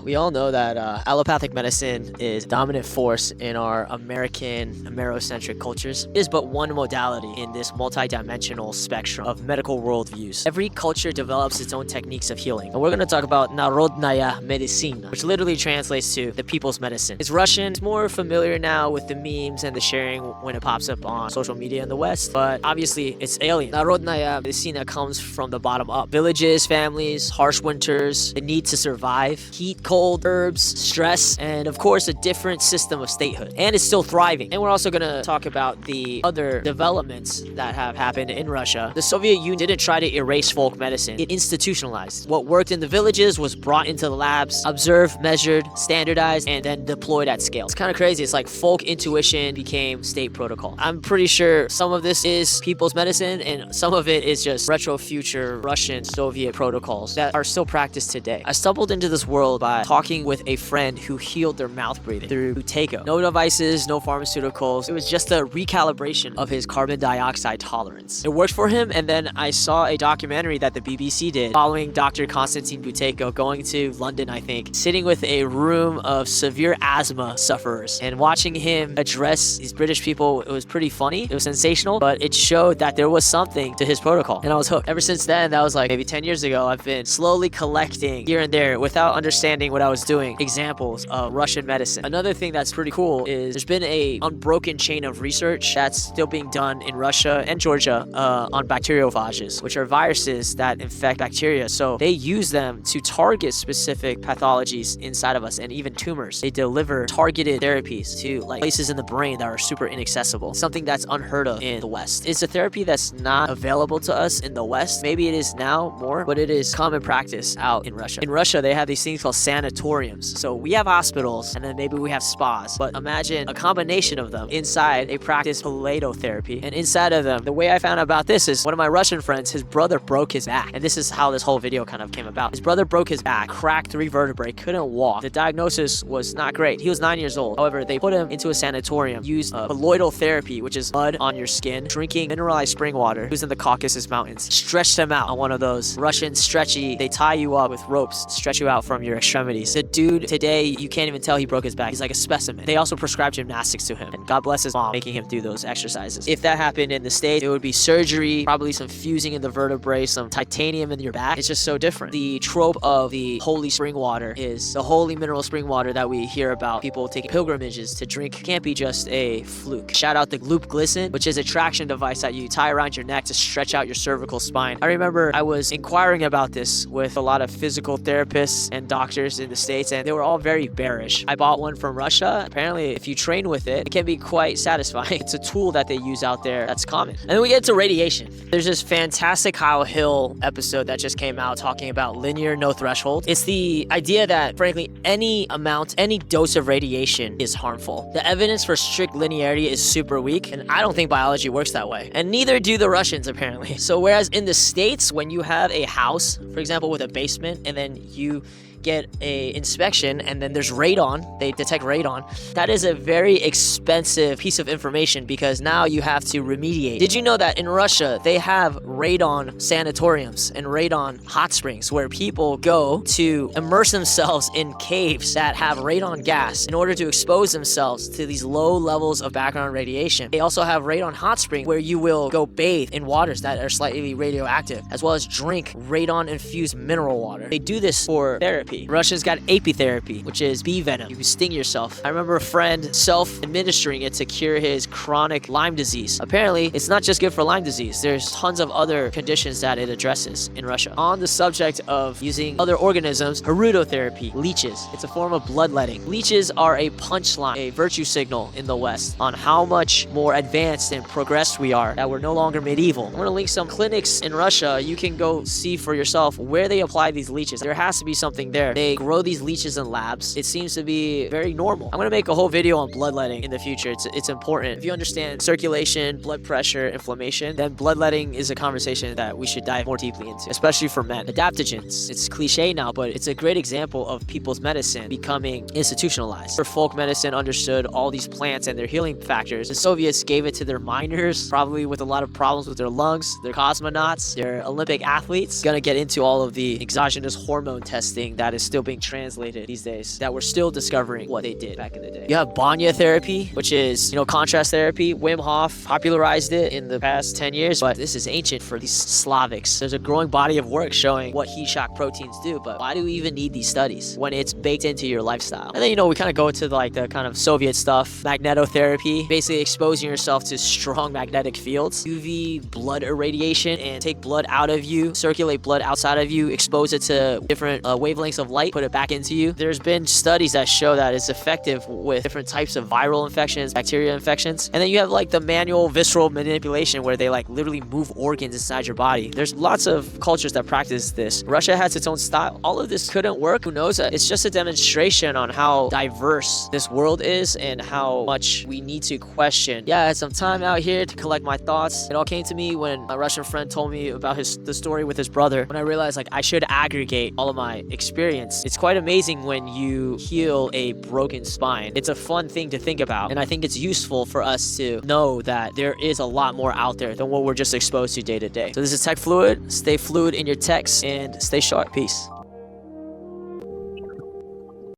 We all know that allopathic medicine is a dominant force in our American, Amerocentric cultures. It is but one modality in this multi-dimensional spectrum of medical worldviews. Every culture develops its own techniques of healing. And we're going to talk about Narodная medicina, which literally translates to the people's medicine. It's Russian. It's more familiar now with the memes and the sharing when it pops up on social media in the West, but obviously it's alien. Народная medicina comes from the bottom up. Villages, families, harsh winters, the need to survive, heat, cold, herbs, stress, and of course a different system of statehood. And it's still thriving. And we're also going to talk about the other developments that have happened in Russia. The Soviet Union didn't try to erase folk medicine. It institutionalized. What worked in the villages was brought into the labs, observed, measured, standardized, and then deployed at scale. It's kind of crazy. It's like folk intuition became state protocol. I'm pretty sure some of this is people's medicine and some of it is just retro future Russian Soviet protocols that are still practiced today. I stumbled into this world by talking with a friend who healed their mouth breathing through Buteyko. No devices, no pharmaceuticals. It was just a recalibration of his carbon dioxide tolerance. It worked for him, and then I saw a documentary that the BBC did following Dr. Konstantin Buteyko going to London, I think, sitting with a room of severe asthma sufferers and watching him address these British people. It was pretty funny. It was sensational, but it showed that there was something to his protocol, and I was hooked. Ever since then, that was like maybe 10 years ago, I've been slowly collecting here and there without understanding what I was doing examples of Russian medicine. Another thing that's pretty cool is there's been a unbroken chain of research that's still being done in Russia and Georgia on bacteriophages, which are viruses that infect bacteria. So they use them to target specific pathologies inside of us and even tumors. They deliver targeted therapies to like places in the brain that are super inaccessible, something that's unheard of in the West. It's a therapy that's not available to us in the West. Maybe it is now more, but it is common practice out in Russia. In Russia, they have these things called sanatoriums. So we have hospitals and then maybe we have spas, but imagine a combination of them. Inside, they practice palatotherapy. And inside of them, the way I found out about this is one of my Russian friends, his brother broke his back. And this is how this whole video kind of came about. His brother broke his back, cracked 3 vertebrae, couldn't walk. The diagnosis was not great. He was 9 years old. However, they put him into a sanatorium, used colloidal therapy, which is mud on your skin, drinking mineralized spring water. He was in the Caucasus Mountains. Stretched him out on one of those Russian stretchy, they tie you up with ropes, stretch you out from your extremities. The dude today, you can't even tell he broke his back. He's like a specimen. They also prescribed gymnastics to him. And God bless his mom making him do those exercises. If that happened in the States, it would be surgery, probably some fusing in the vertebrae, some titanium in your back. It's just so different. The trope of the holy spring water is the holy mineral spring water that we hear about people taking pilgrimages to drink can't be just a fluke. Shout out the loop glisten, which is a traction device that you tie around your neck to stretch out your cervical spine. I remember I was inquiring about this with a lot of physical therapists and doctors in the States, and they were all very bearish. I bought one from Russia. Apparently, if you train with it, it can be quite satisfying. It's a tool that they use out there that's common. And then we get to radiation. There's this fantastic Kyle Hill episode that just came out talking about linear no threshold. It's the idea that, frankly, any amount, any dose of radiation is harmful. The evidence for strict linearity is super weak, and I don't think biology works that way. And neither do the Russians, apparently. So whereas in the States, when you have a house, for example, with a basement, and then you get a inspection and then there's radon, they detect radon, that is a very expensive piece of information because now you have to remediate. Did you know that in Russia they have radon sanatoriums and radon hot springs where people go to immerse themselves in caves that have radon gas in order to expose themselves to these low levels of background radiation? They also have radon hot spring where you will go bathe in waters that are slightly radioactive, as well as drink radon infused mineral water. They do this for therapy. Russia's got apitherapy, which is bee venom. You can sting yourself. I remember a friend self-administering it to cure his chronic Lyme disease. Apparently, it's not just good for Lyme disease. There's tons of other conditions that it addresses in Russia. On the subject of using other organisms, herudotherapy, leeches. It's a form of bloodletting. Leeches are a punchline, a virtue signal in the West on how much more advanced and progressed we are, that we're no longer medieval. I'm going to link some clinics in Russia. You can go see for yourself where they apply these leeches. There has to be something there. They grow these leeches in labs. It seems to be very normal. I'm going to make a whole video on bloodletting in the future. It's important. If you understand circulation, blood pressure, inflammation, then bloodletting is a conversation that we should dive more deeply into, especially for men. Adaptogens. It's cliche now, but it's a great example of people's medicine becoming institutionalized. Where folk medicine understood all these plants and their healing factors, the Soviets gave it to their miners, probably with a lot of problems with their lungs, their cosmonauts, their Olympic athletes. Gonna get into all of the exogenous hormone testing that that is still being translated these days, that we're still discovering what they did back in the day. You have Banya therapy, which is, contrast therapy. Wim Hof popularized it in the past 10 years, but this is ancient for these Slavics. There's a growing body of work showing what heat shock proteins do, but why do we even need these studies when it's baked into your lifestyle? And then, we kind of go to like the kind of Soviet stuff, magnetotherapy, basically exposing yourself to strong magnetic fields, UV blood irradiation, and take blood out of you, circulate blood outside of you, expose it to different wavelengths of light, put it back into you. There's been studies that show that it's effective with different types of viral infections, bacteria infections. And then you have like the manual visceral manipulation where they like literally move organs inside your body. There's lots of cultures that practice this. Russia has its own style. All of this couldn't work. Who knows? It's just a demonstration on how diverse this world is and how much we need to question. Yeah, I had some time out here to collect my thoughts. It all came to me when my Russian friend told me about the story with his brother, when I realized like I should aggregate all of my experience. It's quite amazing when you heal a broken spine. It's a fun thing to think about, and I think it's useful for us to know that there is a lot more out there than what we're just exposed to day to day. So this is Techfluid. Stay fluid in your texts and stay sharp. Peace.